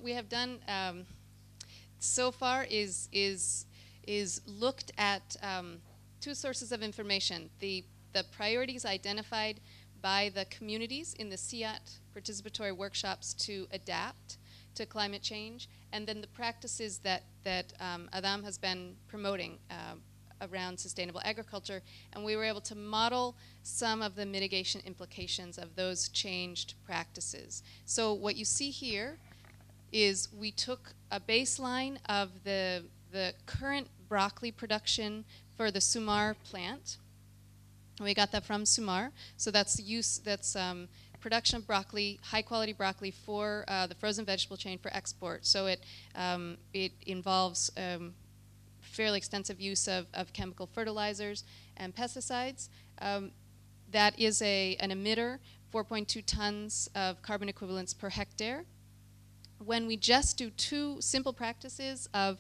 we have done so far is looked at two sources of information: the priorities identified by the communities in the SEAT participatory workshops to adapt to climate change, and then the practices that Adam has been promoting around sustainable agriculture, and we were able to model some of the mitigation implications of those changed practices. So what you see here is we took a baseline of the current broccoli production for the Sumar plant. We got that from Sumar. So that's production of broccoli, high quality broccoli for the frozen vegetable chain for export. So it involves fairly extensive use of chemical fertilizers and pesticides. That is an emitter, 4.2 tons of carbon equivalents per hectare. When we just do two simple practices of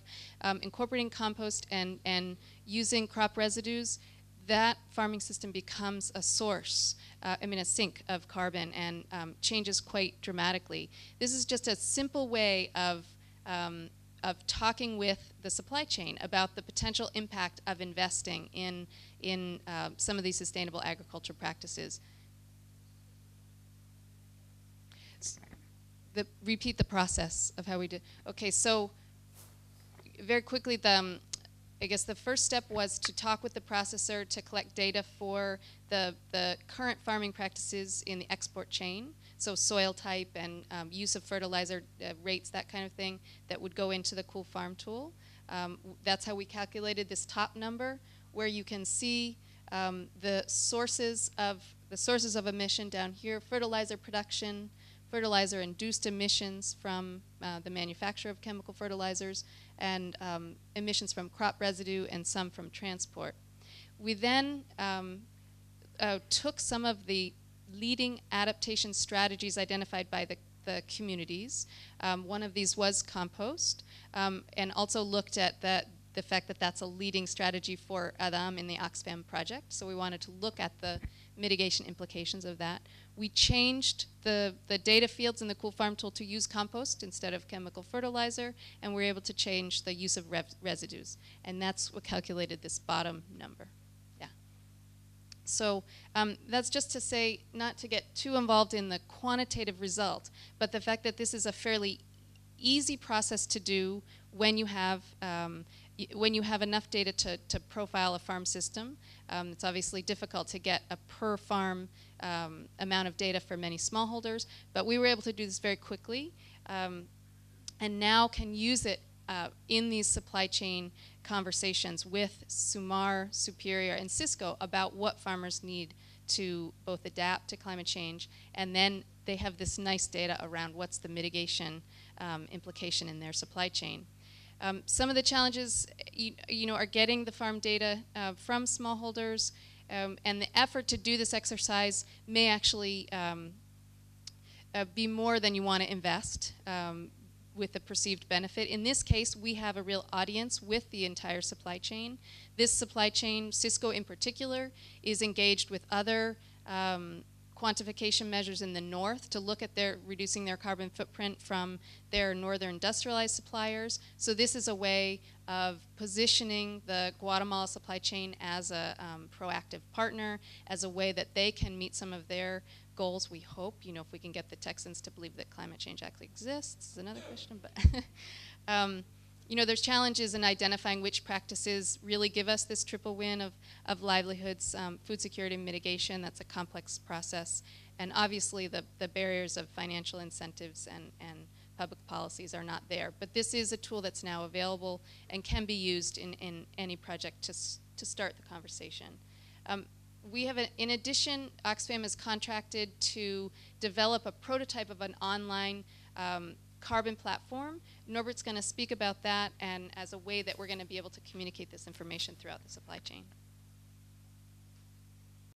incorporating compost and using crop residues, that farming system becomes a source, a sink of carbon, and changes quite dramatically. This is just a simple way of talking with the supply chain about the potential impact of investing in some of these sustainable agriculture practices. Repeat the process of how we did. Okay, so very quickly, I guess the first step was to talk with the processor to collect data for the current farming practices in the export chain, so soil type and use of fertilizer rates, that kind of thing, that would go into the Cool Farm tool. That's how we calculated this top number, where you can see the sources of emission down here: fertilizer production, fertilizer-induced emissions from the manufacture of chemical fertilizers, and emissions from crop residue, and some from transport. We then took some of the leading adaptation strategies identified by the communities. One of these was compost, and also looked at the fact that that's a leading strategy for Adam in the Oxfam project. So we wanted to look at the mitigation implications of that. We changed the data fields in the Cool Farm tool to use compost instead of chemical fertilizer, and we were able to change the use of residues. And that's what calculated this bottom number. Yeah. So that's just to say, not to get too involved in the quantitative result, but the fact that this is a fairly easy process to do when you have enough data to profile a farm system. It's obviously difficult to get a per farm amount of data for many smallholders, but we were able to do this very quickly, and now can use it in these supply chain conversations with Sumar, Superior, and Cisco about what farmers need to both adapt to climate change, and then they have this nice data around what's the mitigation implication in their supply chain. Some of the challenges, are getting the farm data from smallholders, and the effort to do this exercise may actually be more than you want to invest with the perceived benefit. In this case, we have a real audience with the entire supply chain. This supply chain, Cisco in particular, is engaged with other quantification measures in the north to look at reducing their carbon footprint from their northern industrialized suppliers. So this is a way of positioning the Guatemala supply chain as a proactive partner, as a way that they can meet some of their goals, we hope. If we can get the Texans to believe that climate change actually exists is another question, but there's challenges in identifying which practices really give us this triple win of livelihoods, food security, and mitigation. That's a complex process. And obviously the barriers of financial incentives and public policies are not there. But this is a tool that's now available and can be used in any project to start the conversation. We have, in addition, Oxfam is contracted to develop a prototype of an online carbon platform. Norbert's going to speak about that, and as a way that we're going to be able to communicate this information throughout the supply chain.